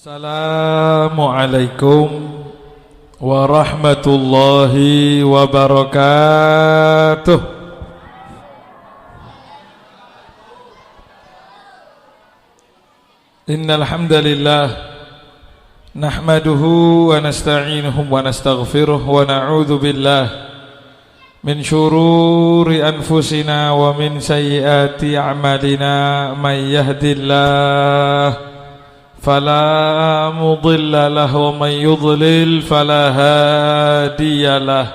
Assalamualaikum warahmatullahi wabarakatuh. Innal hamdalillah nahmaduhu wa nasta'inuhu wa nastaghfiruh wa na'udzu billah min syururi anfusina wa min sayyiati a'malina may yahdihillahu فلا مضل له ومن يضلل فلا هادي له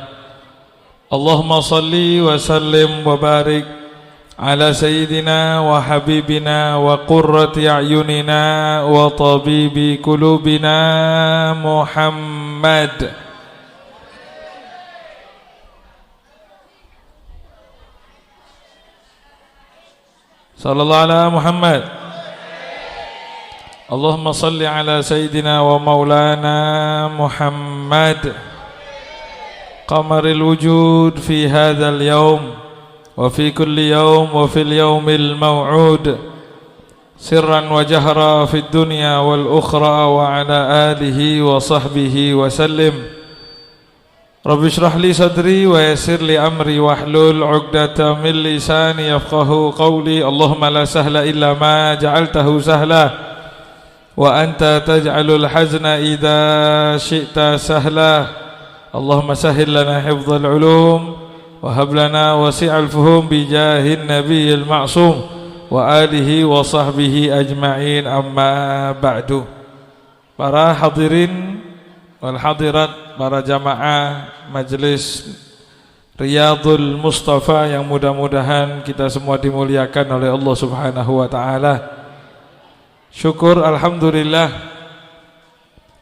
اللهم صل وسلم وبارك على سيدنا وحبيبنا وقرة أعيننا وطبيب قلوبنا محمد صلى الله على محمد اللهم صل على سيدنا ومولانا محمد قمر الوجود في هذا اليوم وفي كل يوم وفي اليوم الموعود سرا وجهرا في الدنيا والأخرى وعلى آله وصحبه وسلم رب اشرح لي صدري ويسر لي أمري واحلل عقدة من لساني يفقه قولي اللهم لا سهل إلا ما جعلته سهلا وأنت تجعل الحزن إذا شئت سهلا اللهم سهل لنا حفظ العلوم وهب لنا وسع الفهوم بجاه النبي المعصوم وآله وصحبه أجمعين أما بعد. Para hadirin wal hadirat, para jamaah Majelis Riyadhul Mustafa yang mudah-mudahan kita semua dimuliakan oleh Allah Subhanahu wa taala. Syukur alhamdulillah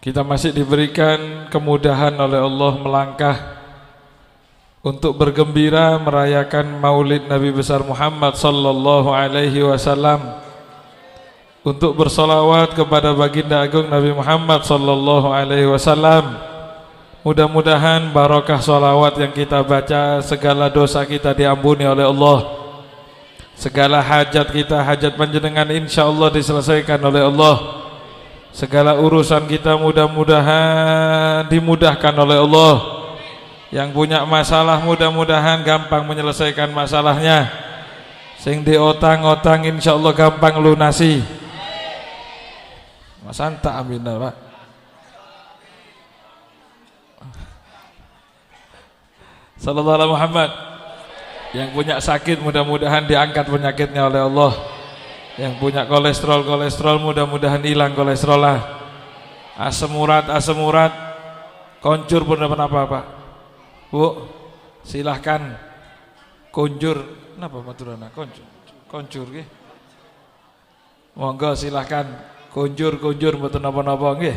kita masih diberikan kemudahan oleh Allah melangkah untuk bergembira merayakan Maulid Nabi besar Muhammad sallallahu alaihi wasallam, untuk bersolawat kepada baginda agung Nabi Muhammad sallallahu alaihi wasallam. Mudah-mudahan barokah solawat yang kita baca, segala dosa kita diampuni oleh Allah, segala hajat kita, hajat panjenengan insyaallah diselesaikan oleh Allah. Segala urusan kita mudah-mudahan dimudahkan oleh Allah. Yang punya masalah mudah-mudahan gampang menyelesaikan masalahnya. Sing diotang-otang insyaallah gampang lunasi. Mas anta amin Pak. Sallallahu alaihi Muhammad. Yang punya sakit mudah-mudahan diangkat penyakitnya oleh Allah. Yang punya kolesterol mudah-mudahan hilang kolesterolnya. Asam urat, koncur pun dapat apa-apa. Bu, silahkan konjur. Napa maturana koncur nggih. Monggo silahkan konjur mboten napa-napa nggih.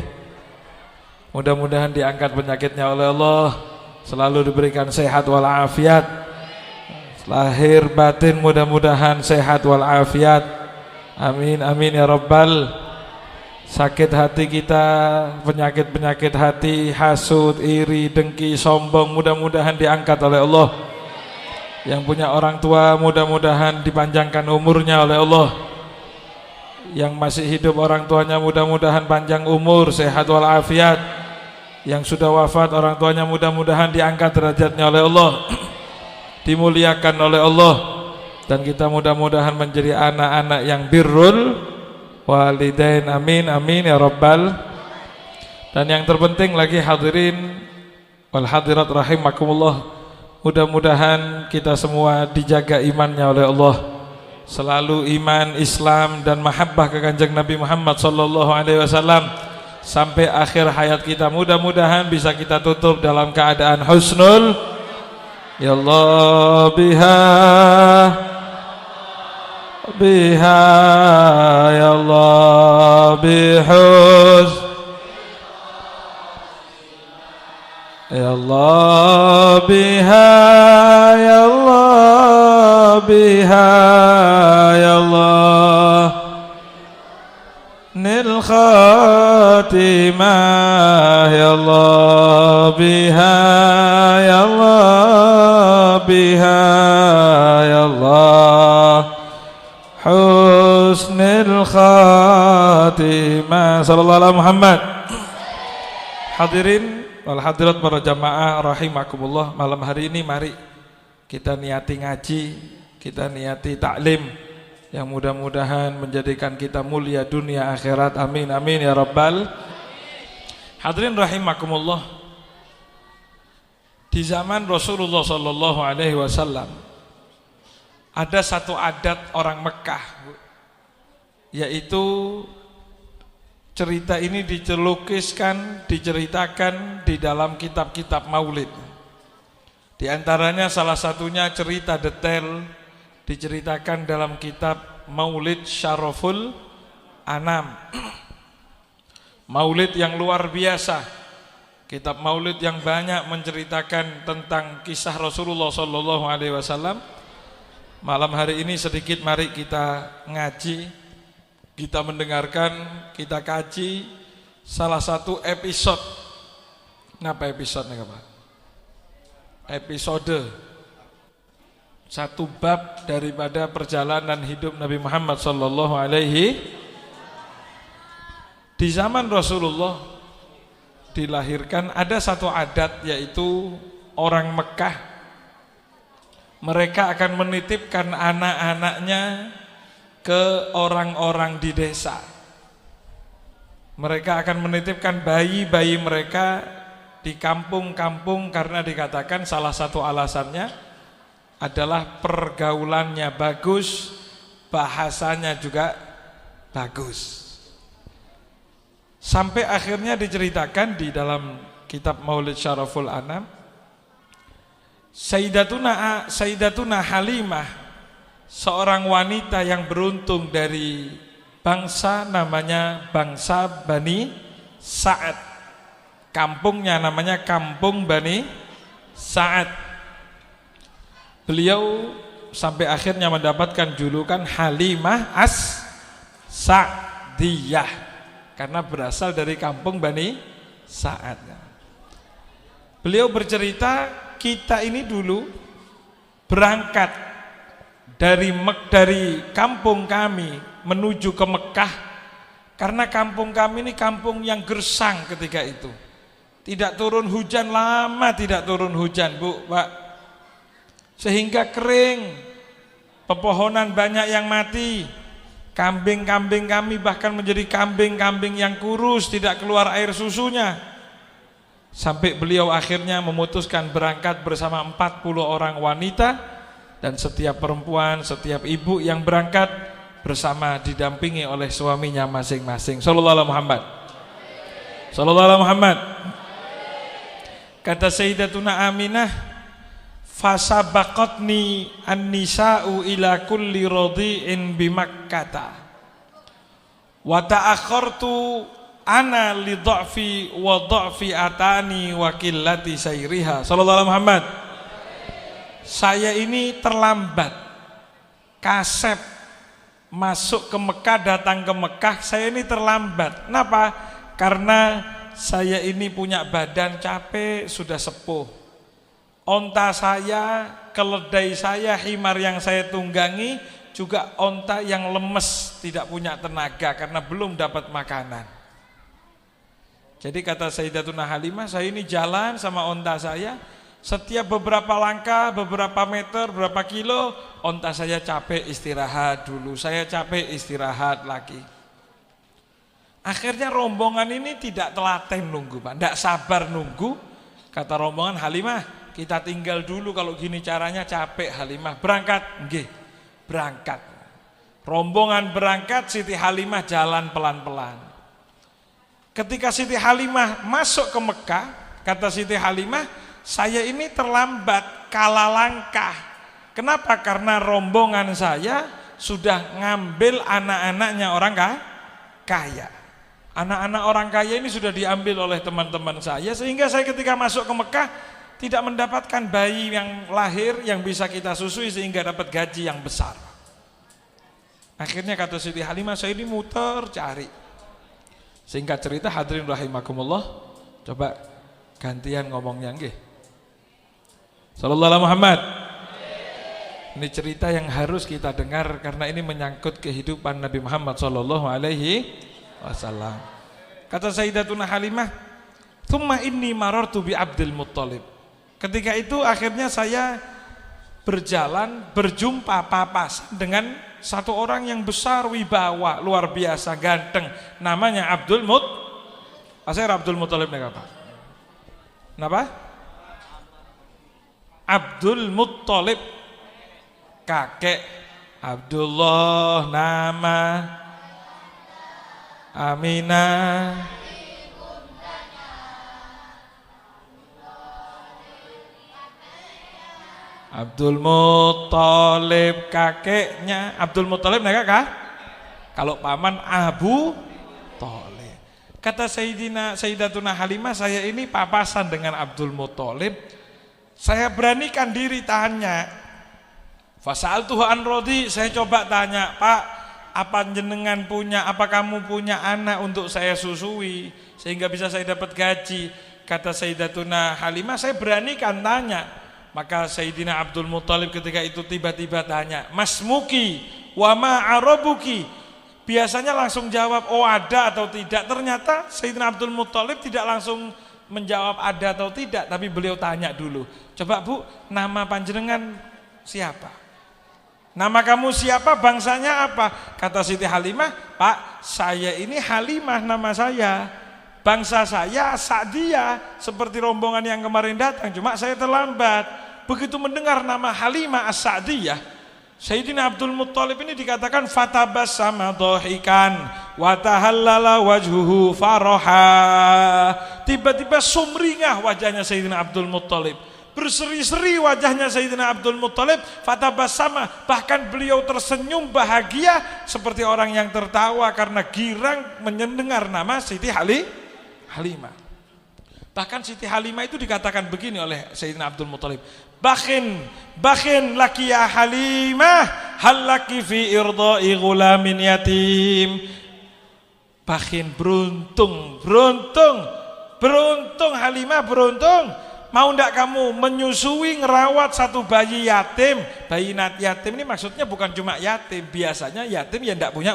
Mudah-mudahan diangkat penyakitnya oleh Allah, selalu diberikan sehat walafiat. Lahir batin mudah-mudahan sehat walafiat. Amin amin ya rabbal. Sakit hati kita, penyakit-penyakit hati, hasud, iri, dengki, sombong mudah-mudahan diangkat oleh Allah. Yang punya orang tua mudah-mudahan dipanjangkan umurnya oleh Allah. Yang masih hidup orang tuanya mudah-mudahan panjang umur, sehat walafiat. Yang sudah wafat orang tuanya mudah-mudahan diangkat derajatnya oleh Allah, dimuliakan oleh Allah, dan kita mudah-mudahan menjadi anak-anak yang birrul walidain. Amin amin ya rabbal. Dan yang terpenting lagi hadirin wal hadirat rahimakumullah, mudah-mudahan kita semua dijaga imannya oleh Allah, selalu iman, Islam dan mahabbah ke kanjeng Nabi Muhammad sallallahu alaihi wasallam sampai akhir hayat kita. Mudah-mudahan bisa kita tutup dalam keadaan husnul ya Allah biha ya Allah bihus ya Allah biha ya Allah biha ya Allah nil khatimah ya Allah biha ya Allah biha ya Allah husnul khatimah muslimat sallallahu alaihi Muhammad. Hadirin wal hadirat para jamaah rahimakumullah, malam hari ini mari kita niati ngaji, kita niati taklim yang mudah-mudahan menjadikan kita mulia dunia akhirat. Amin amin ya rabbal. Hadirin rahimakumullah, di zaman Rasulullah sallallahu alaihi wasallam ada satu adat orang Mekah, yaitu cerita ini diceritakan di dalam kitab-kitab maulid. Di antaranya salah satunya cerita detail diceritakan dalam kitab Maulid Syaraful Anam. Maulid yang luar biasa, kitab maulid yang banyak menceritakan tentang kisah Rasulullah sallallahu alaihi wasallam. Malam hari ini sedikit mari kita ngaji, kita mendengarkan, kita kaji salah satu episode. Napa episode apa? Episode satu bab daripada perjalanan hidup Nabi Muhammad sallallahu alaihi. Di zaman Rasulullah dilahirkan ada satu adat, yaitu orang Mekah mereka akan menitipkan anak-anaknya ke orang-orang di desa. Mereka akan menitipkan bayi-bayi mereka di kampung-kampung karena dikatakan salah satu alasannya adalah pergaulannya bagus, bahasanya juga bagus. Sampai akhirnya diceritakan di dalam kitab Maulid Syaraful Anam, Sayyidatuna Halimah, seorang wanita yang beruntung dari bangsa namanya bangsa Bani Sa'ad. Kampungnya namanya Kampung Bani Sa'ad. Beliau sampai akhirnya mendapatkan julukan Halimah As-Sa'diyah karena berasal dari Kampung Bani Sa'ad. Beliau bercerita, kita ini dulu berangkat dari kampung kami menuju ke Mekah karena kampung kami ini kampung yang gersang ketika itu. Tidak turun hujan lama, tidak turun hujan, Bu, Pak. Sehingga kering, pepohonan banyak yang mati. Kambing-kambing kami bahkan menjadi kambing-kambing yang kurus, tidak keluar air susunya. Sampai beliau akhirnya memutuskan berangkat bersama 40 orang wanita, dan setiap perempuan, setiap ibu yang berangkat bersama didampingi oleh suaminya masing-masing. Sallallahu alaihi Muhammad. Sallallahu alaihi Muhammad. Kata Sayyidatuna Aminah, fasabaqatni an-nisa'u ila kulli radhi'in bi Makkah wa ta'akhartu ana li dha'fi wa dha'fi atani wa qillati sayriha. Sallallahu alaihi Muhammad. Saya ini terlambat, kasep masuk ke Mekah, datang ke Mekah, saya ini terlambat. Kenapa? Karena saya ini punya badan capek, sudah sepuh. Onta saya, keledai saya, himar yang saya tunggangi juga onta yang lemes, tidak punya tenaga karena belum dapat makanan. Jadi kata Sayyidatuna Halimah, saya ini jalan sama onta saya, setiap beberapa langkah, beberapa meter, beberapa kilo, onta saya capek, istirahat dulu, saya capek, istirahat lagi. Akhirnya rombongan ini tidak telaten nunggu, Pak, tidak sabar nunggu. Kata rombongan, Halimah, kita tinggal dulu, kalau gini caranya capek Halimah. Berangkat, nggih, berangkat. Rombongan berangkat, Siti Halimah jalan pelan-pelan. Ketika Siti Halimah masuk ke Mekah, kata Siti Halimah, saya ini terlambat, kalah langkah. Kenapa? Karena rombongan saya sudah ngambil anak-anaknya orang kaya. Anak-anak orang kaya ini sudah diambil oleh teman-teman saya, sehingga saya ketika masuk ke Mekah tidak mendapatkan bayi yang lahir yang bisa kita susui sehingga dapat gaji yang besar. Akhirnya kata Siti Halimah, saya ini muter cari. Singkat cerita, hadirin rahimakumullah, coba gantian ngomongnya nggih. Sallallahu alaihi Muhammad. Ini cerita yang harus kita dengar karena ini menyangkut kehidupan Nabi Muhammad sallallahu alaihi wasallam. Kata Sayyidatuna Halimah, "Tsumma inni marartu bi Abdul Muttalib." Ketika itu akhirnya saya berjalan berjumpa papasan dengan satu orang yang besar wibawa, luar biasa ganteng, namanya Abdul Muttalib apa? Kenapa? Abdul Muttalib, kakek Abdullah, nama Aminah, Abdul Muttalib kakeknya Abdul Muttalib kah? Kalau paman Abu Thalib. Kata Sayyidatuna Halimah, saya ini papasan dengan Abdul Muttalib. Saya beranikan diri tanya. Fasa'altuhu an rodi, saya coba tanya, "Pak, apa jenengan punya, apa kamu punya anak untuk saya susui sehingga bisa saya dapat gaji?" Kata Sayyidatuna Halimah, saya beranikan tanya. Maka Sayyidina Abdul Muttalib ketika itu tiba-tiba tanya, "Mas Muki, wa ma arabuki?" Biasanya langsung jawab, "Oh ada atau tidak." Ternyata Sayyidina Abdul Muttalib tidak langsung menjawab ada atau tidak, tapi beliau tanya dulu, "Coba Bu, nama panjenengan siapa? Nama kamu siapa, bangsanya apa?" Kata Siti Halimah, "Pak, saya ini Halimah nama saya. Bangsa saya Sa'diyah, seperti rombongan yang kemarin datang, cuma saya terlambat." Begitu mendengar nama Halimah As-Sa'diyah, Sayyidina Abdul Muttalib ini dikatakan fatabassama dhahikan wa tahallala wajhuhu faraha. Tiba-tiba sumringah wajahnya Sayyidina Abdul Muttalib, berseri-seri wajahnya Sayyidina Abdul Muttalib, fatabassama, bahkan beliau tersenyum bahagia seperti orang yang tertawa karena girang mendengar nama Siti Halimah. Bahkan Siti Halimah itu dikatakan begini oleh Sayyidina Abdul Muttalib, Bakhin laki ya Halimah, hal laki fi irdai gulamin yatim." Bakhin, beruntung Halimah, beruntung. Mau ndak kamu menyusui, ngerawat satu bayi yatim? Bayi yatim ini maksudnya bukan cuma yatim, biasanya yatim yang ndak punya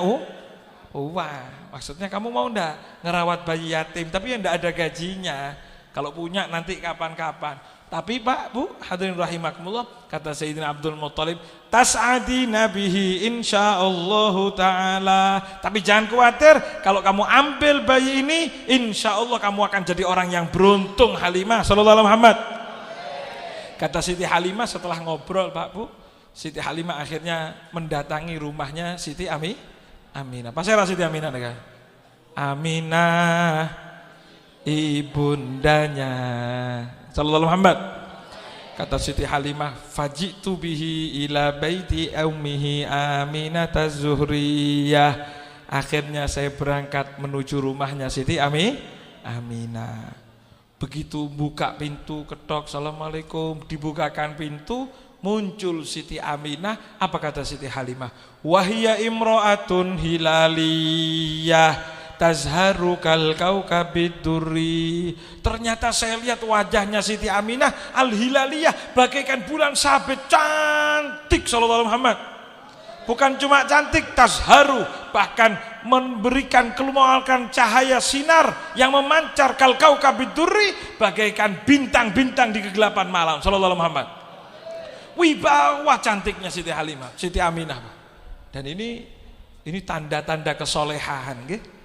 uang. Maksudnya kamu mau ndak ngerawat bayi yatim tapi yang ndak ada gajinya? Kalau punya nanti kapan-kapan. Tapi Pak, Bu, hadirin rahimakumullah, kata Sayyidina Abdul Muttalib, "Tas'adi nabihi insyaallahu ta'ala." Tapi jangan khawatir, kalau kamu ambil bayi ini, insyaallah kamu akan jadi orang yang beruntung, Halimah sallallahu alaihi Muhammad. Kata Siti Halimah setelah ngobrol, Pak, Bu, Siti Halimah akhirnya mendatangi rumahnya Siti Aminah. Pas saya Siti Aminah nih, Aminah ibundanya sallallahu alaihi Muhammad. Kata Siti Halimah, "Fajitu bihi ila baiti ummihi Aminah az-Zuhriyah." Akhirnya saya berangkat menuju rumahnya Siti Aminah. Begitu buka pintu, ketok, "Assalamualaikum." Dibukakan pintu, muncul Siti Aminah. Apa kata Siti Halimah? "Wahia imro'atun hilaliyah tazharu kal kaukabid durri." Ternyata saya lihat wajahnya Siti Aminah al-hilaliyah bagaikan bulan sabit, cantik sallallahu alaihi Muhammad. Bukan cuma cantik, tazharu, bahkan memberikan keluarkan cahaya sinar yang memancar kal kaukabid durri, bagaikan bintang-bintang di kegelapan malam sallallahu alaihi Muhammad. Wibawa cantiknya Siti Halimah, Siti Aminah. Dan ini tanda-tanda kesolehan, gitu.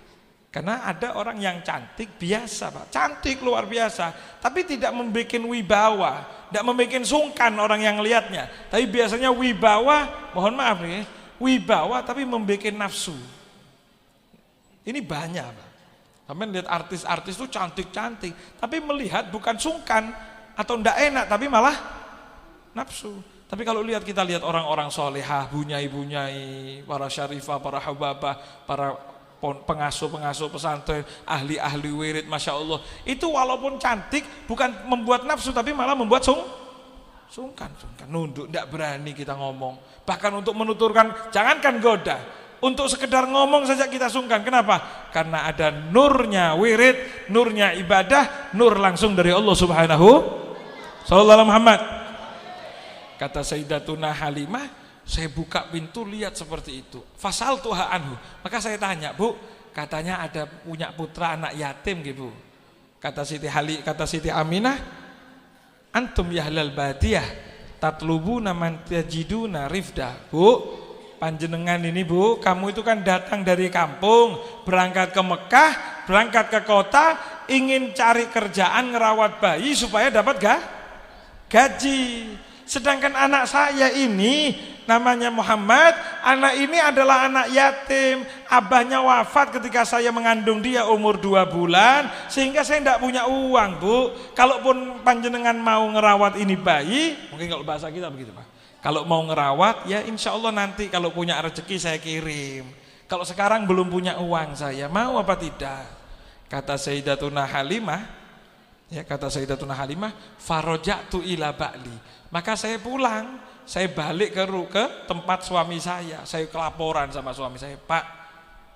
Karena ada orang yang cantik biasa, Pak, cantik luar biasa, tapi tidak membuat wibawa, tidak membuat sungkan orang yang lihatnya. Tapi biasanya wibawa, mohon maaf nih, wibawa tapi membuat nafsu. Ini banyak, Pak. Sampai lihat artis-artis itu cantik-cantik, tapi melihat bukan sungkan atau tidak enak, tapi malah nafsu. Tapi kalau kita lihat orang-orang solehah, bunyai-bunyai, para syarifah, para hababah, para pengasuh-pengasuh pesantren, ahli-ahli wirid, Masya Allah, itu walaupun cantik bukan membuat nafsu tapi malah membuat sungkan, nunduk, tidak berani kita ngomong. Bahkan untuk menuturkan, jangankan goda, untuk sekedar ngomong saja kita sungkan. Kenapa? Karena ada nurnya wirid, nurnya ibadah, nur langsung dari Allah Subhanahu sallallahu alaihi Muhammad. Kata Sayyidatuna Halimah, saya buka pintu lihat seperti itu. Fasal tuha anhu. Maka saya tanya, "Bu, katanya ada punya putra anak yatim gitu. Kata Siti Aminah, antum ya ahlal badiyah tatlubuna man tajiduna rifda. Bu, panjenengan ini Bu, kamu itu kan datang dari kampung, berangkat ke Mekah, berangkat ke kota, ingin cari kerjaan ngerawat bayi supaya dapat gaji. Sedangkan anak saya ini namanya Muhammad, anak ini adalah anak yatim. Abahnya wafat ketika saya mengandung dia umur 2 bulan, sehingga saya tidak punya uang Bu. Kalaupun panjenengan mau ngerawat ini bayi, mungkin kalau bahasa kita begitu Pak, kalau mau ngerawat ya insya Allah nanti kalau punya rezeki saya kirim. Kalau sekarang belum punya uang saya, mau apa tidak? Kata Sayyidatuna Halimah, faroja'tu ila ba'li. Maka saya pulang, saya balik ke tempat suami saya kelaporan sama suami saya, Pak,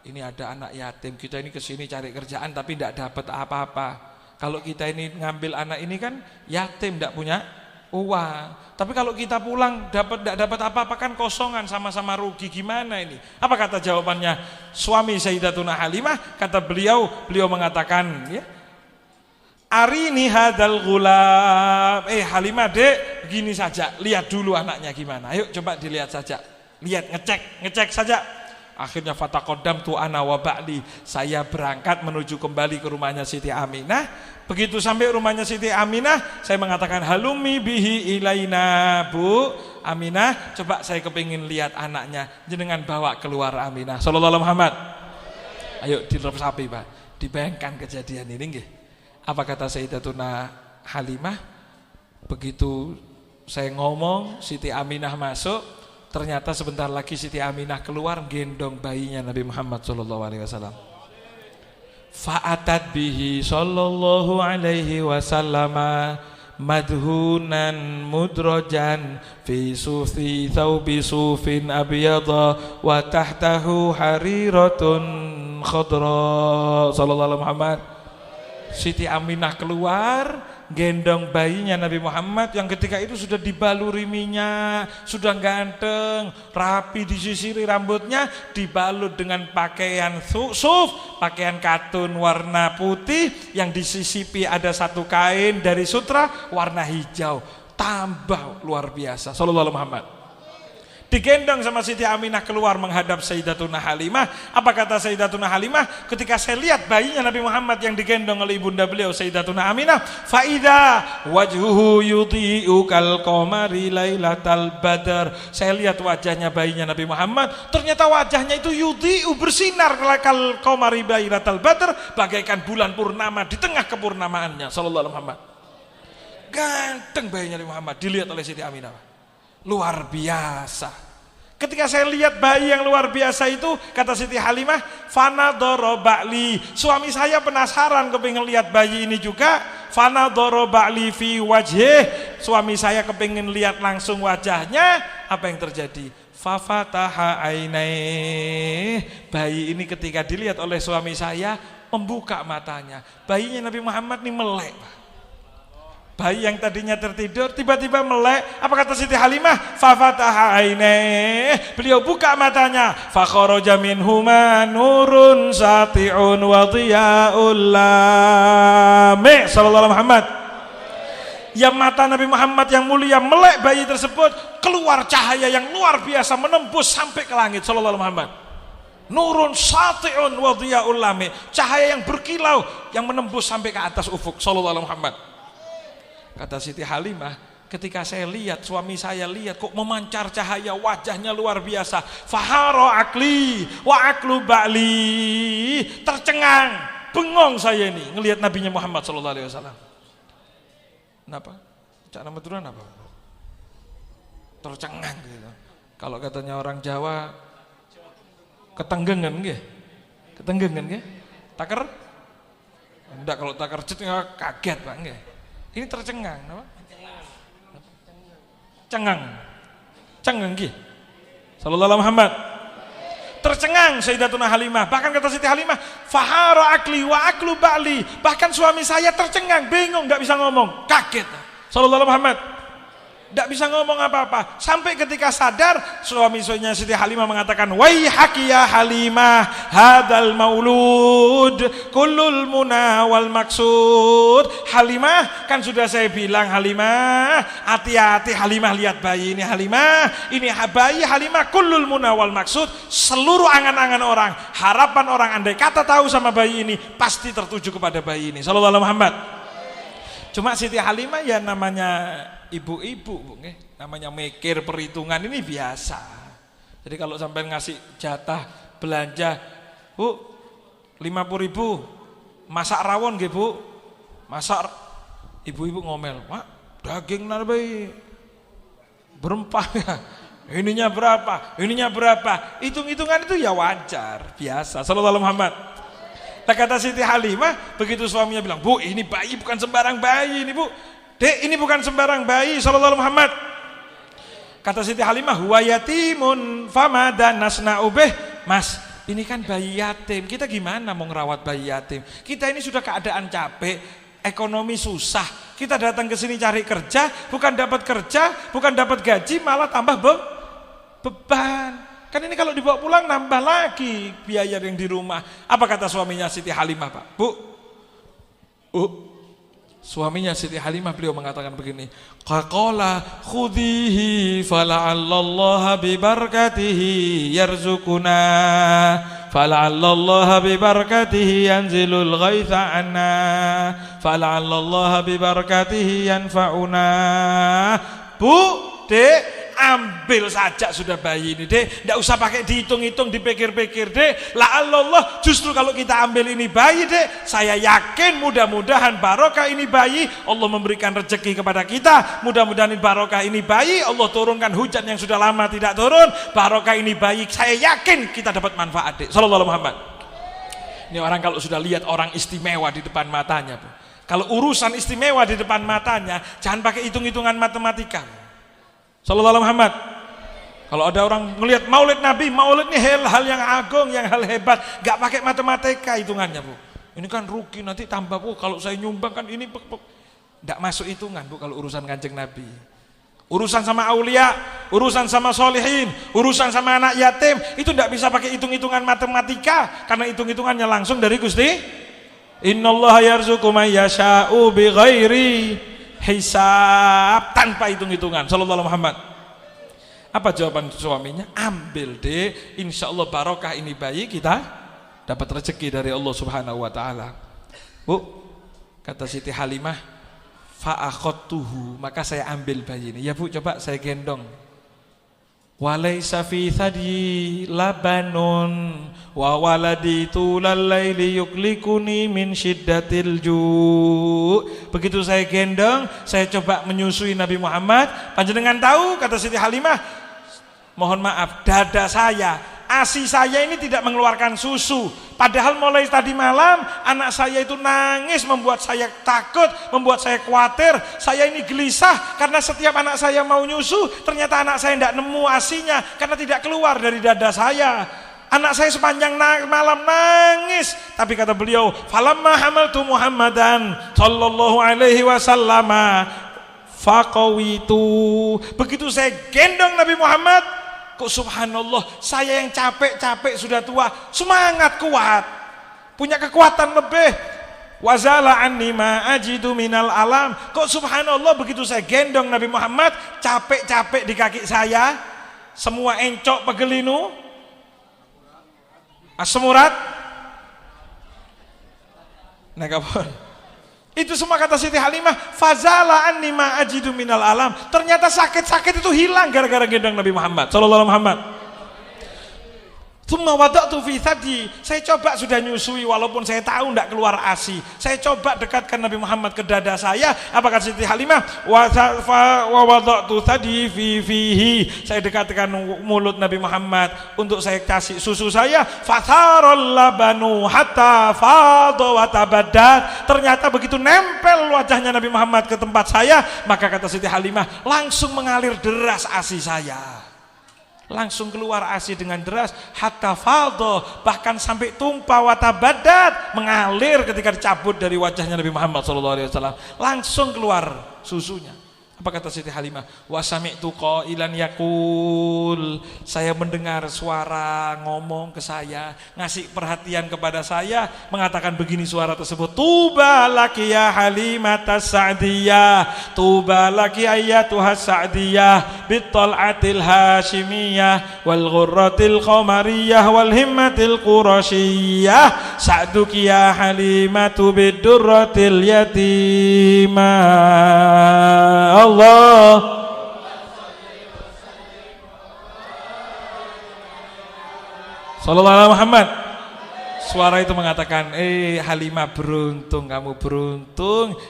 ini ada anak yatim, kita ini kesini cari kerjaan tapi tidak dapat apa-apa. Kalau kita ini ngambil anak ini kan yatim, tidak punya uang. Tapi kalau kita pulang tidak dapat apa-apa kan kosongan, sama-sama rugi, gimana ini? Apa kata jawabannya suami Sayyidatuna Halimah? Kata beliau mengatakan, ya, arini hadal gulam. Halimah dek, begini saja, lihat dulu anaknya gimana. Ayo coba dilihat saja, lihat, ngecek saja. Akhirnya fatakodam tu ana wa ba'li, saya berangkat menuju kembali ke rumahnya Siti Aminah. Begitu sampai rumahnya Siti Aminah, saya mengatakan halumi bihi ilaina. Bu Aminah, coba saya kepingin lihat anaknya, jenengan bawa keluar Aminah. Sallallahu alaihi Muhammad. Ayo diresapi Pak, dibayangkan kejadian ini nggih. Apa kata Sayyidatuna Halimah? Begitu saya ngomong, Siti Aminah masuk, ternyata sebentar lagi Siti Aminah keluar gendong bayinya Nabi Muhammad sallallahu alaihi wasallam. Fa'atat bihi sallallahu alaihi wasallam madhunan mudrajan fi sufi thawbi sufin abyadha wa tahtahu hariratun khadra. Sallallahu alaihi Muhammad. Siti Aminah keluar gendong bayinya Nabi Muhammad yang ketika itu sudah dibaluri minyak, sudah ganteng, rapi, disisiri rambutnya, dibalut dengan pakaian suf, pakaian katun warna putih yang disisipi ada satu kain dari sutra warna hijau, tambah luar biasa. Sallallahu alaihi Muhammad. Digendong sama Siti Aminah keluar menghadap Sayyidatuna Halimah. Apa kata Sayyidatuna Halimah? Ketika saya lihat bayinya Nabi Muhammad yang digendong oleh ibunda beliau Sayyidatuna Aminah, faida wajhuhu yudhi'u kal qamari lailatal badar. Saya lihat wajahnya bayinya Nabi Muhammad, ternyata wajahnya itu yudhi'u, bersinar kal qamari lailatal badar, bagaikan bulan purnama di tengah kepurnamaannya. Sallallahu alaihi Muhammad. Ganteng bayinya Nabi Muhammad dilihat oleh Siti Aminah. Luar biasa. Ketika saya lihat bayi yang luar biasa itu, kata Siti Halimah, fanadoro ba'li, suami saya penasaran kepingin lihat bayi ini juga. Fanadoro ba'li fi wajhih, suami saya kepingin lihat langsung wajahnya. Apa yang terjadi? Fafataha ainai, bayi ini ketika dilihat oleh suami saya membuka matanya. Bayinya Nabi Muhammad ini melek. Bayi yang tadinya tertidur tiba-tiba melek. Apa kata Siti Halimah? Fafataha aineh, beliau buka matanya. Fakharaja minhuma nurun sati'un wa dhiya'ul lami. Sallallahu alaihi Muhammad. Ya, mata Nabi Muhammad yang mulia melek bayi tersebut, keluar cahaya yang luar biasa menembus sampai ke langit. Sallallahu alaihi Muhammad. Nurun sati'un wa dhiya'ul lami, cahaya yang berkilau yang menembus sampai ke atas ufuk. Sallallahu alaihi Muhammad. Kata Siti Halimah, ketika saya lihat, suami saya lihat kok memancar cahaya, wajahnya luar biasa. Faharo akli wa aklu ba'li, tercengang, bengong saya ini ngelihat nabinya Muhammad sallallahu alaihi wasallam. Kenapa? Cara meturan apa? Tercengang gitu. Kalau katanya orang Jawa, ketenggengan nggih. Ketenggengan nggih? Taker? Enggak, kalau taker cet kaget Pak nggih. Ini tercengang, apa? Cengang nggih. Sallallahu alaihi Muhammad. Tercengang Sayyidatuna Halimah. Bahkan kata Siti Halimah, fahara akli wa aklu ba'li. Bahkan suami saya tercengang, bingung, enggak bisa ngomong, kaget. Sallallahu alaihi Muhammad. tidak bisa ngomong apa-apa. Sampai ketika sadar, suaminya Siti Halimah mengatakan, waihaki ya Halimah, hadal maulud kullul muna wal maksud. Halimah, kan sudah saya bilang Halimah, hati-hati Halimah, lihat bayi ini Halimah, ini bayi Halimah kullul muna wal maksud, seluruh angan-angan orang, harapan orang, andai kata tahu sama bayi ini, pasti tertuju kepada bayi ini. Sallallahu alaihi Muhammad. Cuma Siti Halimah ya namanya ibu-ibu, namanya mikir perhitungan ini biasa. Jadi kalau sampai ngasih jatah belanja, Bu, 50.000 masak rawon nggih Bu, masak, ibu-ibu ngomel, Mak, daging narbai berempah ya, ininya berapa, hitung-hitungan itu ya wajar, biasa. Sallallahu alaihi Muhammad. Nah, kata Siti Halimah, begitu suaminya bilang, Bu, ini bayi bukan sembarang bayi ini Bu, Dek, ini bukan sembarang bayi. Sallallahu alaihi Muhammad. Kata Siti Halimah, huwa yatimun famadan nasna'u bih. Mas, ini kan bayi yatim, kita gimana mau ngerawat bayi yatim? Kita ini sudah keadaan capek, ekonomi susah, kita datang ke sini cari kerja, bukan dapat kerja, bukan dapat gaji, malah tambah beban. Kan ini kalau dibawa pulang nambah lagi biaya yang di rumah. Apa kata suaminya Siti Halimah, Pak? Bu, suaminya Siti Halimah, beliau mengatakan begini, qaqala khudhihi fala'allallaha bibarakatihi yarzukuna fala'allallaha bibarakatihi yanzilul ghaitha anna fala'allallaha bibarakatihi yanfa'una. Bu, Dek, ambil saja sudah bayi ini, Dek, tidak usah pakai dihitung-hitung, dipikir-pikir, Dek. Allah, justru kalau kita ambil ini bayi, Dek, saya yakin mudah-mudahan barokah ini bayi, Allah memberikan rezeki kepada kita. Mudah-mudahan barokah ini bayi, Allah turunkan hujan yang sudah lama tidak turun. Barokah ini bayi, saya yakin kita dapat manfaat, Dek. Sallallahu alaihi Muhammad. Ini orang kalau sudah lihat orang istimewa di depan matanya, Bu. Kalau urusan istimewa di depan matanya, jangan pakai hitung-hitungan matematika. Sallallahu alaihi Muhammad. Kalau ada orang melihat maulid Nabi, maulid ini hal yang agung, yang hal hebat, gak pakai matematika hitungannya, Bu. Ini kan rugi, nanti tambah, Bu, kalau saya nyumbang kan ini gak masuk hitungan, Bu, kalau urusan Kanjeng Nabi. Urusan sama aulia, urusan sama solihin, urusan sama anak yatim, itu gak bisa pakai hitung-hitungan matematika, karena hitung-hitungannya langsung dari Gusti. Innallaha yarzuqu may yasha'u bighairi hisab, tanpa hitung-hitungan. Sallallahu alaihi Muhammad. Apa jawaban suaminya? Ambil, Dek, insya Allah barokah ini bayi, kita dapat rezeki dari Allah Subhanahu wa ta'ala. Bu, kata Siti Halimah, fa'akhadtuhu, maka saya ambil bayi ini. Ya Bu, coba saya gendong. Walaysa fi thadi labanun wa waladi tulal laili yuklikuni min syiddatil ju'. Begitu saya gendong, saya coba menyusui Nabi Muhammad. Panjenengan tahu, kata Siti Halimah, mohon maaf, dada saya, ASI saya ini tidak mengeluarkan susu. Padahal mulai tadi malam anak saya itu nangis, membuat saya takut, membuat saya khawatir. Saya ini gelisah karena setiap anak saya mau nyusu, ternyata anak saya tidak nemu ASInya karena tidak keluar dari dada saya. Anak saya sepanjang malam nangis. Tapi kata beliau, falamma hamaltu Muhammadan sallallahu alaihi wasallam faqawitu. Begitu saya gendong Nabi Muhammad, kok subhanallah, saya yang capek-capek sudah tua, semangat kuat, punya kekuatan lebih. Wazala anni ma ajidu minal alam. Kok subhanallah, begitu saya gendong Nabi Muhammad, capek-capek di kaki saya, semua encok pegelinu, asemurat, nah kapon. Itu semua kata Siti Halimah, fazala anni ma ajidu minal alam. Ternyata sakit-sakit itu hilang gara-gara gendong Nabi Muhammad sallallahu alaihi Muhammad. Tsumma wada'tu fi thadi. Saya coba sudah nyusui walaupun saya tahu tidak keluar ASI. Saya coba dekatkan Nabi Muhammad ke dada saya. Apa kata Siti Halimah? Wa wada'tu thadi fi fihi. Saya dekatkan mulut Nabi Muhammad untuk saya kasih susu saya. Fatharal labanu hatta fadha wa tabaddat. Ternyata begitu nempel wajahnya Nabi Muhammad ke tempat saya, maka kata Siti Halimah, langsung mengalir deras ASI saya. Langsung keluar ASI dengan deras, hatta fadha, bahkan sampai tumpah wa tabaddat, mengalir ketika dicabut dari wajahnya Nabi Muhammad SAW. Langsung keluar susunya. Apa kata Siti Halimah? Wa sami'tu qailan yaqul, saya mendengar suara ngomong ke saya, ngasih perhatian kepada saya, mengatakan begini suara tersebut, tuba laki ya Halimatas Sa'diyah, tuba laki ayyatuhas Sa'diyah, bital'atil hashimiyah, wal ghurratil qamariyah, wal himmatil qurasyiyah, sa'duki ya Halimatu bidurratil yatimah. Allah. Sallallahu alaihi Muhammad. Suara itu mengatakan, Halimah beruntung,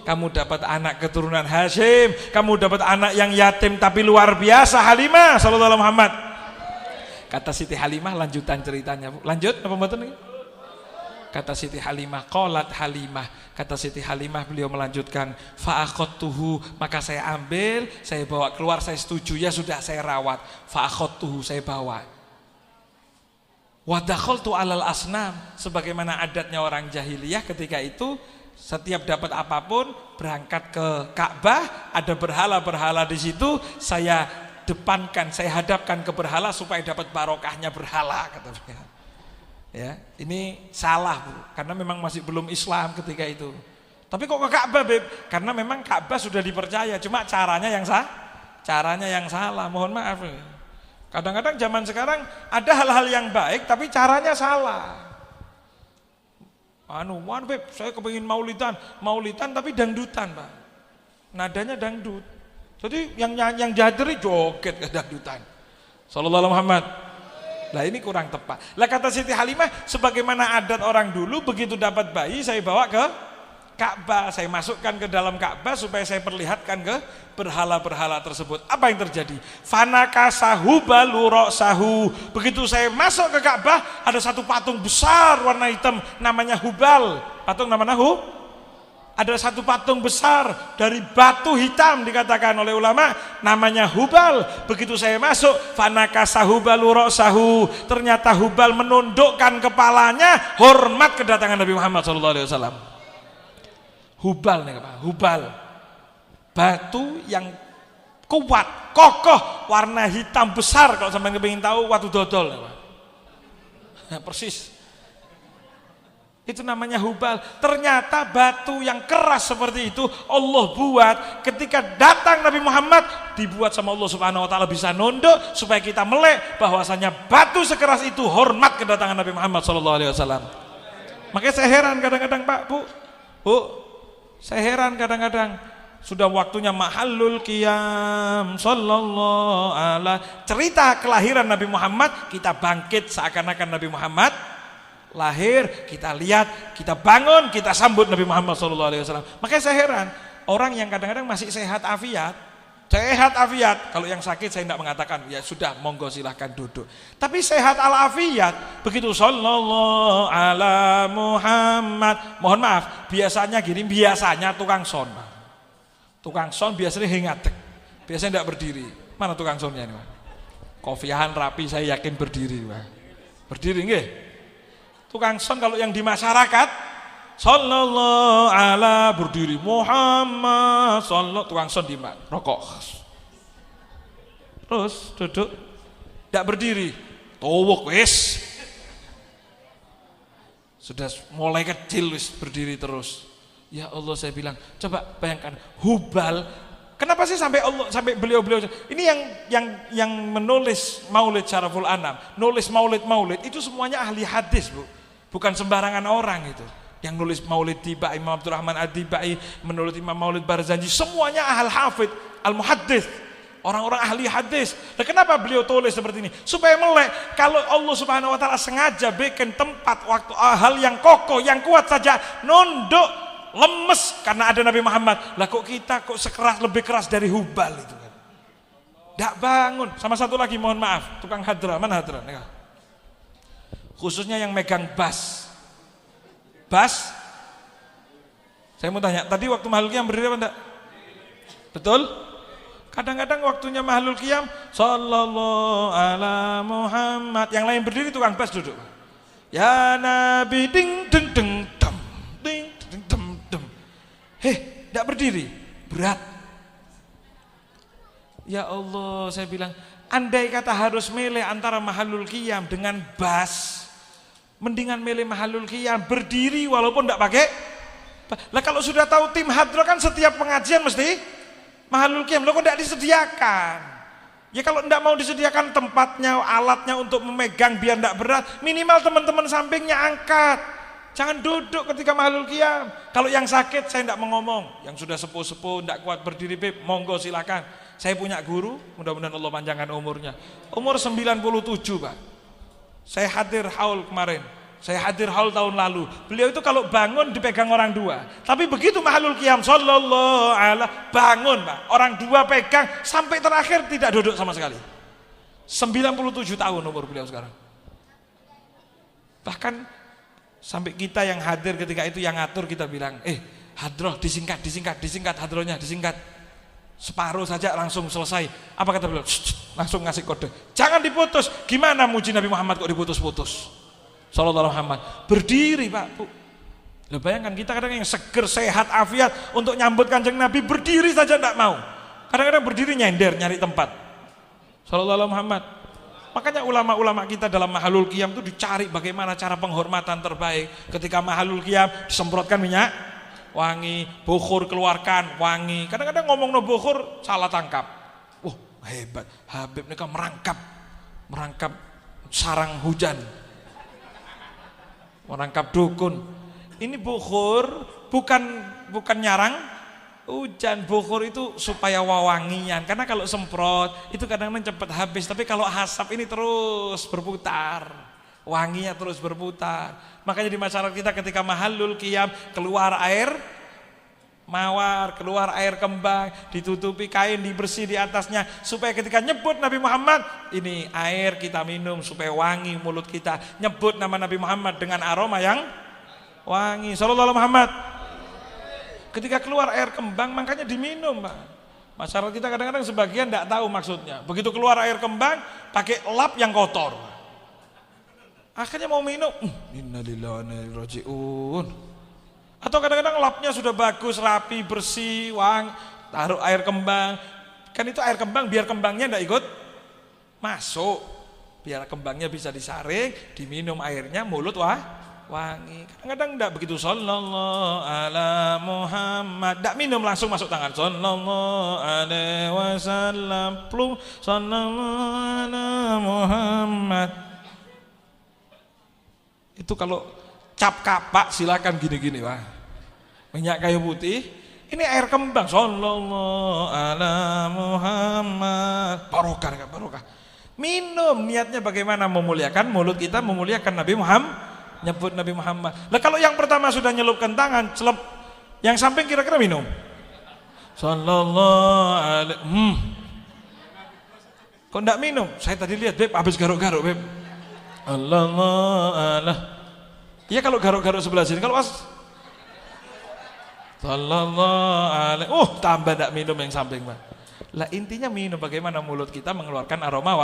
kamu dapat anak keturunan Hashim, kamu dapat anak yang yatim tapi luar biasa Halimah. Sallallahu alaihi Muhammad. Kata Siti Halimah, lanjutan ceritanya, Bu. Lanjut apa mboten iki? Kata Siti Halimah, qalat Halimah, kata Siti Halimah, beliau melanjutkan, fa'akhadtuhu, maka saya ambil, saya bawa keluar, saya setuju, ya sudah saya rawat, fa'akhadtuhu, saya bawa. Wa dakhaltu alal asnam, sebagaimana adatnya orang jahiliyah ketika itu, setiap dapat apapun berangkat ke Ka'bah, ada berhala-berhala di situ, saya depankan, saya hadapkan ke berhala supaya dapat barokahnya berhala, kata beliau. Ya, ini salah, Bu, karena memang masih belum Islam ketika itu. Tapi kok ke Ka'bah, Beb? Karena memang Ka'bah sudah dipercaya, cuma caranya yang salah. Mohon maaf. Kadang-kadang zaman sekarang ada hal-hal yang baik tapi caranya salah. Beb, saya kepengin maulidan tapi dangdutan, Pak. Nadanya dangdut. Jadi yang jadri joget ke dangdutan. Sallallahu alaihi Muhammad. Lah ini kurang tepat. Lah kata Siti Halimah, sebagaimana adat orang dulu, begitu dapat bayi saya bawa ke Ka'bah, saya masukkan ke dalam Ka'bah supaya saya perlihatkan ke berhala-berhala tersebut. Apa yang terjadi? Fanakasahu baluroksahu. Begitu saya masuk ke Ka'bah, ada satu patung besar warna hitam namanya Hubal. Patung namanya ada satu patung besar dari batu hitam, dikatakan oleh ulama namanya Hubal. Begitu saya masuk, fanakasahu baluroksahu, ternyata Hubal menundukkan kepalanya hormat kedatangan Nabi Muhammad SAW. Hubal nih, Pak. Hubal, batu yang kuat, kokoh, warna hitam besar. Kalau sampai ingin tahu, watu dodol nih, Pak. Nah, persis itu namanya Hubal. Ternyata batu yang keras seperti itu Allah buat, ketika datang Nabi Muhammad dibuat sama Allah Subhanahu wa taala bisa nunduk supaya kita melek bahwasanya batu sekeras itu hormat kedatangan Nabi Muhammad sallallahu alaihi wasallam. Makanya saya heran kadang-kadang, Pak, Bu, saya heran kadang-kadang sudah waktunya mahallul qiyam sallallahu alaihi, cerita kelahiran Nabi Muhammad, kita bangkit seakan-akan Nabi Muhammad lahir, kita lihat, kita bangun, kita sambut Nabi Muhammad SAW. Makanya saya heran, orang yang kadang-kadang masih sehat afiat. Kalau yang sakit saya tidak mengatakan, ya sudah, monggo silahkan duduk. Tapi sehat alafiat, begitu sallallahu ala Muhammad. Mohon maaf, biasanya gini, biasanya tukang son, Pak. Tukang son biasanya hingatek, biasanya tidak berdiri. Mana tukang sonnya ini, Pak? Kofiahan rapi, saya yakin berdiri, Pak. Berdiri nggih? Tukang son kalau yang di masyarakat sallallahu ala berdiri, Muhammad sallallahu, tukang son di rokok, terus duduk, tidak berdiri, towok wis, sudah mulai kecil wis berdiri terus. Ya Allah, saya bilang, coba bayangkan Hubal. Kenapa sih sampai Allah, sampai beliau ini yang menulis Maulid Syaraful Anam, nulis maulid itu semuanya ahli hadis, Bu. Bukan sembarangan orang itu. Yang nulis Maulid Tibai, Imam Abdurrahman Ad-Dibai, menulis Imam Maulid Barzanji, semuanya ahli hafid, al-muhaddits, orang-orang ahli hadis. Dan kenapa beliau tulis seperti ini? Supaya melek, kalau Allah Subhanahu wa taala sengaja bikin tempat waktu hal yang kokoh, yang kuat saja nunduk, lemes karena ada Nabi Muhammad. Lah kok kita sekeras, lebih keras dari Hubal itu kan. Tidak bangun. Sama satu lagi, mohon maaf, tukang hadra, mana hadra? Khususnya yang megang bass. Saya mau tanya, tadi waktu Mahlul Qiyam berdiri apa enggak? Betul? Kadang-kadang waktunya Mahlul Qiyam sallallahu ala Muhammad, yang lain berdiri, tukang bass duduk. Ya Nabi ding ding ding dum ding ding dum dum. Enggak berdiri, berat. Ya Allah, saya bilang, andai kata harus milih antara mahallul qiyam dengan bas, mendingan milih mahallul qiyam, berdiri walaupun enggak pakai. Lah kalau sudah tahu tim hadroh kan setiap pengajian mesti mahallul qiyam, lo kok enggak disediakan? Ya kalau enggak mau disediakan tempatnya, alatnya untuk memegang biar enggak berat, minimal teman-teman sampingnya angkat. Jangan duduk ketika mahallul qiyam. Kalau yang sakit saya enggak mau ngomong, yang sudah sepuh-sepuh enggak kuat berdiri, Beb, monggo silakan. Saya punya guru, mudah-mudahan Allah panjangkan umurnya. Umur 97, Pak. Saya hadir haul kemarin. Saya hadir haul tahun lalu. Beliau itu kalau bangun dipegang orang dua. Tapi begitu mahallul qiyam sallallahu alaihi bangun, Pak. Orang dua pegang sampai terakhir tidak duduk sama sekali. 97 tahun umur beliau sekarang. Bahkan sampai kita yang hadir ketika itu yang ngatur kita bilang, hadroh disingkat hadrohnya disingkat. Separuh saja langsung selesai. Apa kata beliau? Langsung ngasih kode. Jangan diputus. Gimana muji Nabi Muhammad kok diputus-putus? Sallallahu alaihi Muhammad. Berdiri, Pak, Bu. Loh, bayangkan kita kadang yang seger, sehat, afiat untuk nyambut Kanjeng Nabi berdiri saja enggak mau. Kadang-kadang berdiri nyender nyari tempat. Sallallahu alaihi Muhammad. Makanya ulama-ulama kita dalam mahallul qiyam itu dicari bagaimana cara penghormatan terbaik. Ketika mahallul qiyam disemprotkan minyak wangi, bukhur keluarkan wangi. Kadang-kadang ngomong no bukhur salah tangkap. Wah, hebat. Habib ini kan merangkap sarang hujan. Merangkap dukun. Ini bukhur bukan nyarang hujan. Bukhur itu supaya wawangian. Karena kalau semprot itu kadang-kadang cepat habis. Tapi kalau asap ini terus berputar. Wanginya terus berputar. Makanya di masyarakat kita ketika mahallul qiyam keluar air mawar, keluar air kembang, ditutupi kain, dibersih di atasnya supaya ketika nyebut Nabi Muhammad, ini air kita minum supaya wangi mulut kita. Nyebut nama Nabi Muhammad dengan aroma yang wangi. Sallallahu alaihi Muhammad. Ketika keluar air kembang makanya diminum, Pak. Masyarakat kita kadang-kadang sebagian tidak tahu maksudnya. Begitu keluar air kembang pakai lap yang kotor. Akhirnya mau minum, innalillahi wa inna ilaihi raji'un. Atau kadang-kadang lapnya sudah bagus, rapi, bersih, wangi, taruh air kembang. Kan itu air kembang biar kembangnya enggak ikut masuk. Biar kembangnya bisa disaring, diminum airnya, mulut wangi. Kadang-kadang enggak begitu sallallahu ala Muhammad. Enggak minum langsung masuk tangan. Sallallahu alaihi wasallam. Plum sallallahu ala Muhammad. Itu kalau cap kapak silakan gini-gini, Pak. Minyak kayu putih, ini air kembang. Sallallahu ala Muhammad. Barokah, barokah. Minum, niatnya bagaimana memuliakan mulut kita, memuliakan Nabi Muhammad, nyebut Nabi Muhammad. Lah kalau yang pertama sudah nyelupkan tangan, celep. Yang samping kira-kira minum. Sallallahu alaihi. Kok enggak minum? Saya tadi lihat, Beb, habis garuk-garuk, Beb. Allah. Iya kalau garuk-garuk sebelah sini, kalau pas sallallahu alaihi. Tambah enggak minum yang samping, Pak. Lah intinya minum bagaimana mulut kita mengeluarkan aroma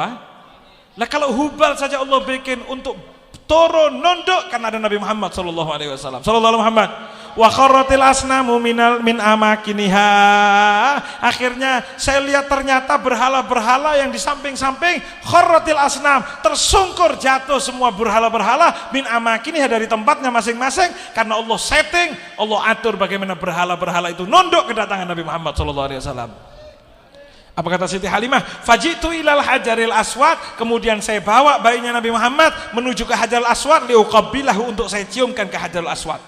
Lah kalau hubal saja Allah bikin untuk turun nunduk karena ada Nabi Muhammad sallallahu alaihi wasallam. Sallallahu alaihi Muhammad. Wa kharratil asnamu min amakiniha. Akhirnya saya lihat ternyata berhala-berhala yang di samping-samping kharratil asnam, tersungkur jatuh semua berhala-berhala min amakiniha dari tempatnya masing-masing karena Allah setting, Allah atur bagaimana berhala-berhala itu nunduk kedatangan Nabi Muhammad sallallahu alaihi wasallam. Apa kata Siti Halimah? Fajitu ilal hajaril aswad. Kemudian saya bawa bayinya Nabi Muhammad menuju ke hajaril aswad liuqabbilahu, untuk saya ciumkan ke hajaril aswad.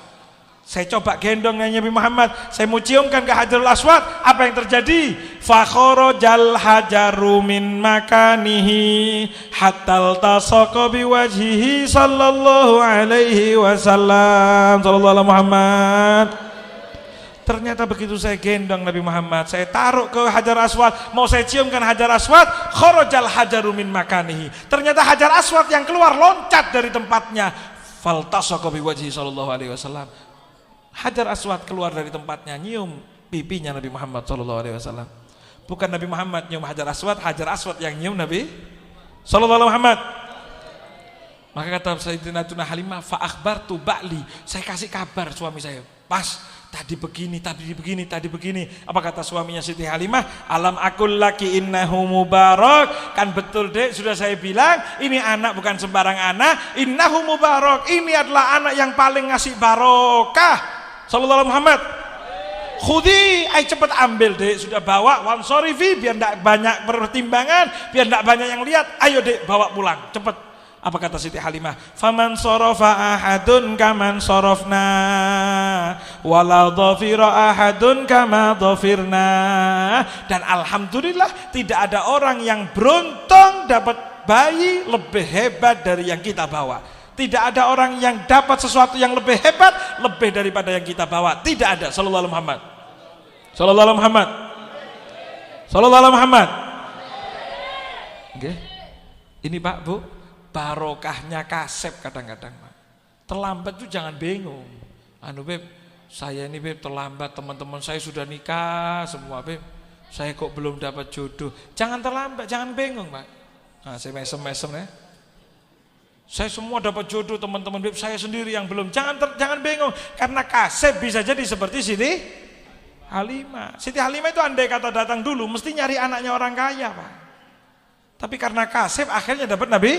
Saya coba gendong Nabi Muhammad, saya mau ciumkan ke hajaril aswad. Apa yang terjadi? Fakharajal hajaru min makanihi hatta altasaqa biwajhihi sallallahu alaihi wasallam. Sallallahu alaihi Muhammad. Ternyata begitu saya gendong Nabi Muhammad, saya taruh ke Hajar Aswad, mau saya ciumkan Hajar Aswad, kharajal hajaru min makanihi. Ternyata Hajar Aswad yang keluar loncat dari tempatnya. Faltasaqa biwajhi sallallahu alaihi wasallam. Hajar Aswad keluar dari tempatnya, nyium pipinya Nabi Muhammad sallallahu alaihi wasallam. Bukan Nabi Muhammad nyium Hajar Aswad yang nyium Nabi sallallahu alaihi Muhammad. Maka kata Sayyidina Halimah, fa akhbartu ba'li, saya kasih kabar suami saya. Mas, tadi begini. Apa kata suaminya Siti Halimah? Alam akul laki innahu mubarak. Kan betul dek, sudah saya bilang, ini anak bukan sembarang anak. Innahu mubarak, ini adalah anak yang paling ngasih barokah. Sallallahu alaihi Muhammad. Khudi, ayo cepet ambil dek, sudah bawa wansorifi, biar tidak banyak pertimbangan, biar tidak banyak yang lihat. Ayo dek, bawa pulang, cepet. Apa kata Siti Halimah? Faman sorofa ahadun kaman sorofna, wala dhafira ahadun kama dhafirna. Dan alhamdulillah tidak ada orang yang beruntung dapat bayi lebih hebat dari yang kita bawa. Tidak ada orang yang dapat sesuatu yang lebih hebat lebih daripada yang kita bawa. Tidak ada. Sallallahu alaihi Muhammad. Sallallahu alaihi Muhammad. Sallallahu alaihi Muhammad. Oke. Ini Pak, Bu, barokahnya kasep kadang-kadang, Pak. Terlambat tuh jangan bingung. Beb, saya ini Beb terlambat, teman-teman saya sudah nikah semua Beb. Saya kok belum dapat jodoh. Jangan terlambat, jangan bingung, Pak. Nah, saya mesem-mesem ya. Saya semua dapat jodoh teman-teman Beb, saya sendiri yang belum. Jangan bingung, karena kasep bisa jadi seperti Siti Halimah. Siti Halimah itu andai kata datang dulu mesti nyari anaknya orang kaya, Pak. Tapi karena kasep akhirnya dapat Nabi.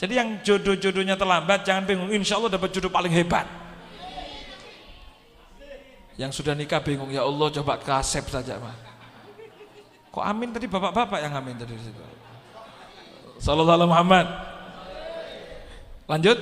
Jadi yang jodoh-jodohnya terlambat jangan bingung, insya Allah dapat jodoh paling hebat. Yang sudah nikah bingung, ya Allah coba kasep saja, Pak. Kok amin tadi bapak-bapak yang amin tadi di situ. Sallallahu alaihi Muhammad. Lanjut.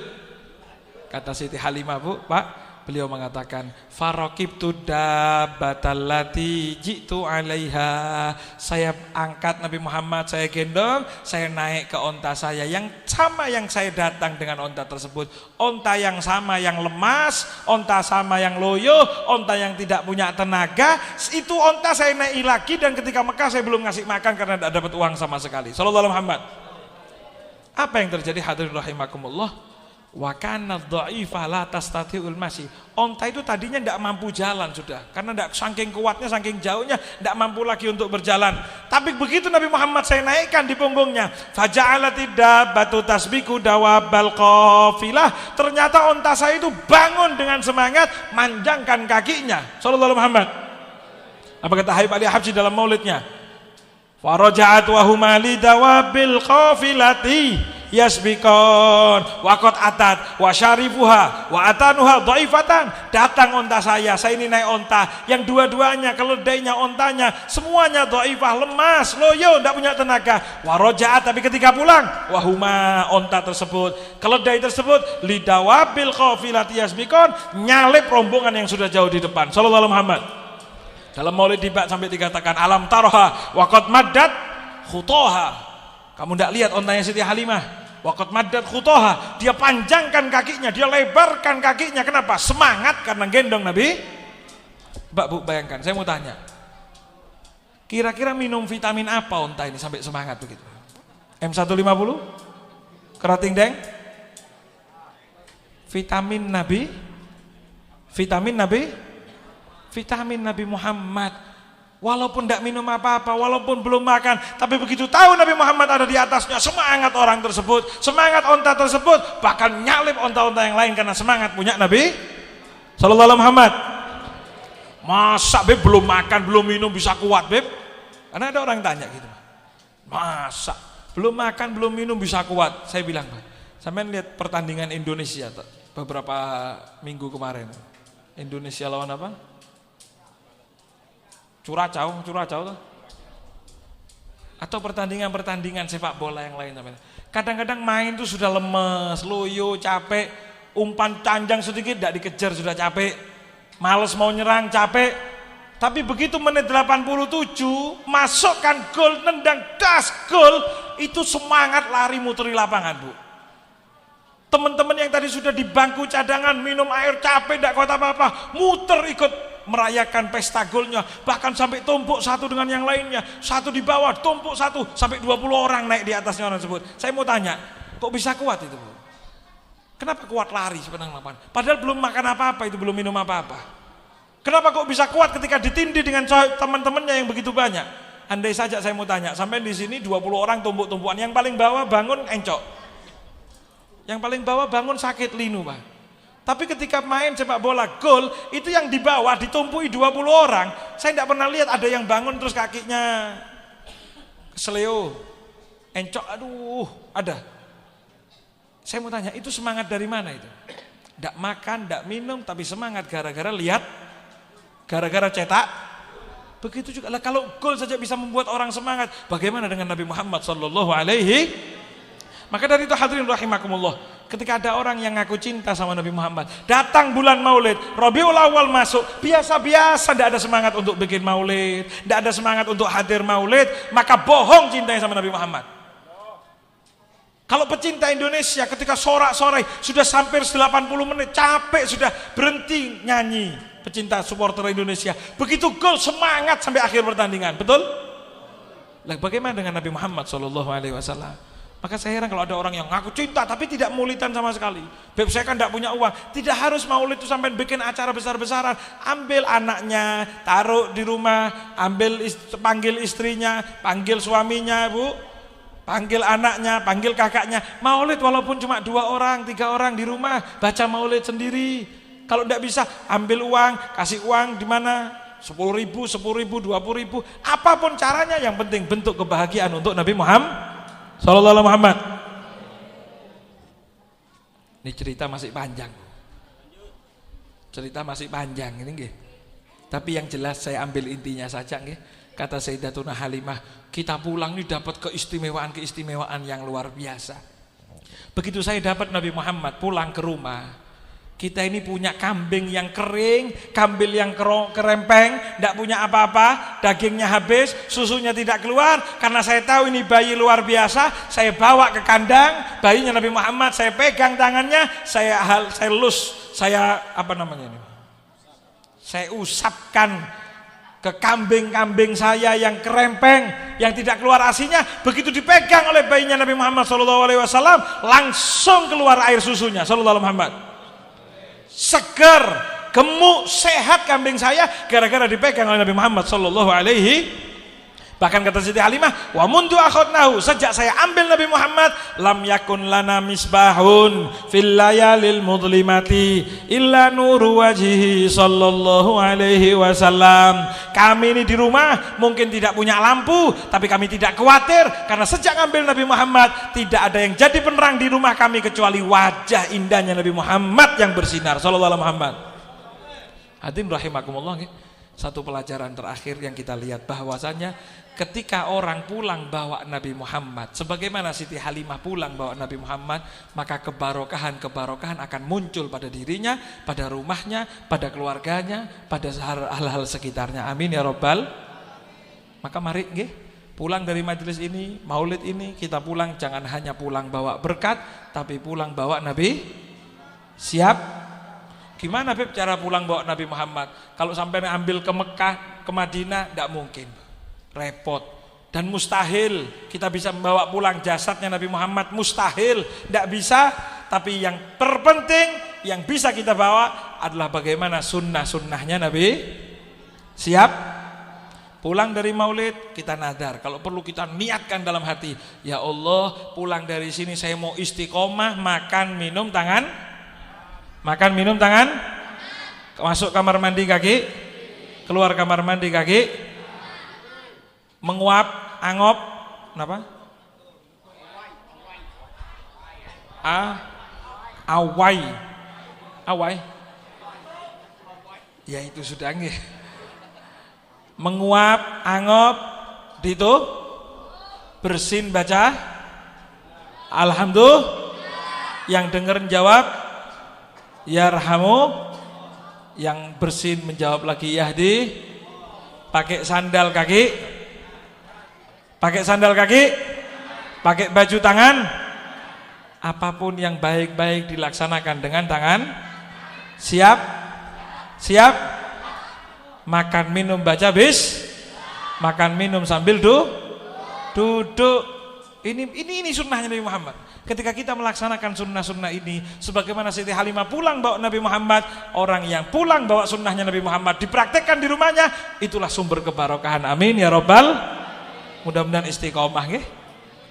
Kata Siti Halimah, Bu, Pak, beliau mengatakan faraqibtu dabbatallati jitu 'alaiha. Saya angkat Nabi Muhammad, saya gendong, saya naik ke onta saya yang sama yang saya datang dengan onta tersebut. Onta yang sama yang lemas, onta sama yang loyo, onta yang tidak punya tenaga. Itu onta saya naik lagi dan ketika Mekah saya belum ngasih makan karena tidak dapat uang sama sekali. Sallallahu alaihi Muhammad. Apa yang terjadi hadirin rahimakumullah? Wa kana dha'ifa la tastati'ul masih. Onta itu tadinya tidak mampu jalan sudah, karena tidak saking kuatnya, saking jauhnya tidak mampu lagi untuk berjalan. Tapi begitu Nabi Muhammad saya naikkan di punggungnya, faja'alatid dabbatu tasbiku dawabal qafilah. Ternyata onta saya itu bangun dengan semangat manjangkan kakinya. Sallallahu alaihi Muhammad. Apa kata Habib Ali Habsyi dalam maulidnya? Faraja'at wa huma li dawabil qafilati yasbikon wakot atat wa syarifuha wa atanuha dhaifatan. Datang onta saya ini naik onta yang dua-duanya keledainya ontanya semuanya dhaifah, lemas, loyo, tidak punya tenaga. Warojaat, tapi ketika pulang wahuma onta tersebut, keledai tersebut lidawabil qafilati yasbikon, nyalip rombongan yang sudah jauh di depan. Sallallahu alaihi Muhammad. Dalam maulid dibak sampai dikatakan alam taroha wakot maddat khutoha. Kamu tidak lihat ontanya Siti Halimah? Waqat maddat khutoha, dia panjangkan kakinya, dia lebarkan kakinya. Kenapa? Semangat karena gendong Nabi. Mbak, Bu, bayangkan, saya mau tanya, kira-kira minum vitamin apa onta ini sampai semangat begitu? M150? Kerating deng? Vitamin Nabi? Vitamin Nabi? Vitamin Nabi Muhammad. Walaupun tidak minum apa-apa, walaupun belum makan, tapi begitu tahu Nabi Muhammad ada di atasnya, semangat orang tersebut, semangat onta tersebut, bahkan nyalip onta-onta yang lain karena semangat punya Nabi Sallallahu alaihi Muhammad. Masa Beb belum makan, belum minum bisa kuat Beb? Karena ada orang tanya gitu, masa belum makan, belum minum bisa kuat? Saya bilang, sampean lihat pertandingan Indonesia beberapa minggu kemarin, Indonesia lawan apa? Curacao tuh. Atau pertandingan sepak bola yang lain. Kadang-kadang main tuh sudah lemes, loyo, capek, umpan panjang sedikit tidak dikejar sudah capek, males mau nyerang capek. Tapi begitu menit 87 masukkan gol, nendang das gol, itu semangat lari muteri lapangan, Bu. Teman-teman yang tadi sudah di bangku cadangan minum air capek tidak kuat apa-apa, muter ikut merayakan pesta golnya, bahkan sampai tumpuk satu dengan yang lainnya, satu di bawah tumpuk satu sampai 20 orang naik di atasnya orang tersebut. Saya mau tanya, kok bisa kuat itu, Bu? Kenapa kuat lari sepanjang lapangan? Padahal belum makan apa-apa, itu belum minum apa-apa. Kenapa kok bisa kuat ketika ditindih dengan teman-temannya yang begitu banyak? Andai saja saya mau tanya, sampai di sini 20 orang tumpuk-tumpukan, yang paling bawah bangun encok, yang paling bawah bangun sakit linu, Pak. Tapi ketika main sepak bola gol, itu yang di bawah ditumpui 20 orang. Saya tidak pernah lihat ada yang bangun terus kakinya keseleo, encok, aduh, ada. Saya mau tanya, itu semangat dari mana itu? Tidak makan, tidak minum, tapi semangat gara-gara lihat, gara-gara cetak. Begitu juga lah, kalau gol saja bisa membuat orang semangat, bagaimana dengan Nabi Muhammad sallallahu alaihi. Maka dari itu hadirin rahimakumullah, ketika ada orang yang ngaku cinta sama Nabi Muhammad, datang bulan Maulid, Rabiul Awal masuk, biasa-biasa tidak ada semangat untuk bikin Maulid, tidak ada semangat untuk hadir Maulid, maka bohong cintanya sama Nabi Muhammad. Kalau pecinta Indonesia ketika sorak-sorai sudah sampai 80 menit, capek sudah, berhenti nyanyi. Pecinta supporter Indonesia, begitu gol semangat sampai akhir pertandingan, betul? Lah bagaimana dengan Nabi Muhammad SAW? Maka saya heran kalau ada orang yang ngaku cinta tapi tidak maulidan sama sekali. Beb, saya kan tidak punya uang. Tidak harus maulid itu sampai bikin acara besar-besaran. Ambil anaknya, taruh di rumah, panggil istrinya, panggil suaminya, Bu, panggil anaknya, panggil kakaknya. Maulid walaupun cuma 2 orang, 3 orang di rumah, baca maulid sendiri. Kalau tidak bisa, ambil uang, kasih uang di mana? 10.000, 10.000, 20.000, apapun caranya, yang penting bentuk kebahagiaan untuk Nabi Muhammad Sallallahu Alaihi Muhammad. Ini cerita masih panjang. Cerita masih panjang ini nggih. Tapi yang jelas saya ambil intinya saja nggih. Kata Sayyidatuna Halimah, kita pulang ini dapat keistimewaan yang luar biasa. Begitu saya dapat Nabi Muhammad pulang ke rumah, kita ini punya kambing yang kering, kambing yang kerempeng, tidak punya apa-apa, dagingnya habis, susunya tidak keluar. Karena saya tahu ini bayi luar biasa, saya bawa ke kandang, bayinya Nabi Muhammad, saya pegang tangannya, saya usapkan ke kambing-kambing saya yang kerempeng, yang tidak keluar asinya. Begitu dipegang oleh bayinya Nabi Muhammad SAW, langsung keluar air susunya. Sallallahu Alaihi Muhammad. Seger, gemuk, sehat kambing saya gara-gara dipegang oleh Nabi Muhammad sallallahu alaihi. Bahkan kata Siti Halimah, wa mundu akhadnahu, sejak saya ambil Nabi Muhammad, lam yakun lana misbahun fil layalil mudlimati illa nuru wajhihi sallallahu alaihi wasallam. Kami ini di rumah mungkin tidak punya lampu, tapi kami tidak khawatir karena sejak ambil Nabi Muhammad tidak ada yang jadi penerang di rumah kami kecuali wajah indahnya Nabi Muhammad yang bersinar sallallahu alaihi Muhammad. Hadirin rahimakumullah, satu pelajaran terakhir yang kita lihat bahwasanya ketika orang pulang bawa Nabi Muhammad, sebagaimana Siti Halimah pulang bawa Nabi Muhammad, maka kebarokahan akan muncul pada dirinya, pada rumahnya, pada keluarganya, pada hal-hal sekitarnya. Amin ya Rabbal. Maka mari nggih, pulang dari majelis ini, maulid ini, kita pulang jangan hanya pulang bawa berkat, tapi pulang bawa Nabi. Siap? Gimana Beb cara pulang bawa Nabi Muhammad? Kalau sampai ambil ke Mekah, ke Madinah, tidak mungkin. Repot dan mustahil kita bisa membawa pulang jasadnya Nabi Muhammad, mustahil, tidak bisa. Tapi yang terpenting yang bisa kita bawa adalah bagaimana sunnah-sunnahnya Nabi. Siap? Pulang dari maulid kita nadar, kalau perlu kita niatkan dalam hati, ya Allah pulang dari sini saya mau istiqomah, makan minum tangan, masuk kamar mandi kaki, keluar kamar mandi kaki, menguap, angop, kenapa? Awai. Ya itu sudah nggih. Menguap, angop, itu bersin baca alhamdulillah. Yang dengar jawab yarhamu. Yang bersin menjawab lagi yahdi. Pakai sandal kaki, pakai baju tangan, apapun yang baik-baik dilaksanakan dengan tangan. Siap? Makan minum baca makan minum sambil duduk. Ini sunnahnya Nabi Muhammad. Ketika kita melaksanakan sunnah-sunnah ini, sebagaimana Siti Halimah pulang bawa Nabi Muhammad, orang yang pulang bawa sunnahnya Nabi Muhammad dipraktekkan di rumahnya, itulah sumber kebarokahan. Amin ya Rabbal. Mudah-mudahan istiqomah nggih.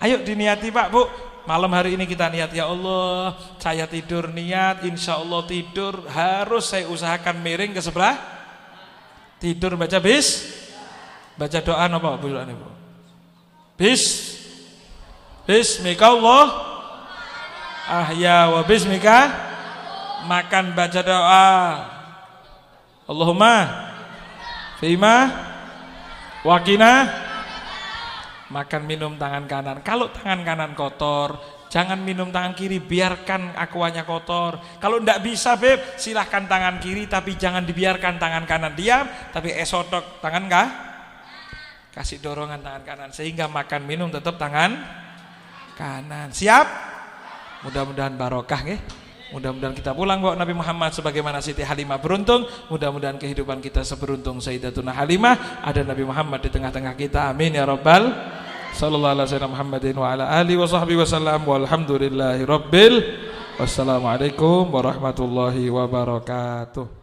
Ayo diniati Pak Bu, Malam hari ini kita niat, ya Allah, saya tidur niat, insya Allah tidur harus saya usahakan miring ke sebelah. Tidur baca baca doa apa Bu? Bismika Allah ahya wa bismika. Makan baca doa, Allahumma fima wakina. Makan minum tangan kanan. Kalau tangan kanan kotor, jangan minum tangan kiri, biarkan aquanya kotor. Kalau enggak bisa Beb, silahkan tangan kiri, tapi jangan dibiarkan tangan kanan diam, tapi esodok tangan kasih dorongan tangan kanan, sehingga makan minum tetap tangan kanan. Siap? Mudah-mudahan barokah nggih. Mudah-mudahan kita pulang bawa Nabi Muhammad sebagaimana Siti Halimah beruntung. Mudah-mudahan kehidupan kita seberuntung Sayyidatuna Halimah, ada Nabi Muhammad di tengah-tengah kita. Amin ya rabbal. Sallallahu alaihi wasallam Muhammadin wa ala alihi wa sahbihi wasallam. Walhamdulillahi rabbil. Wassalamualaikum warahmatullahi wabarakatuh.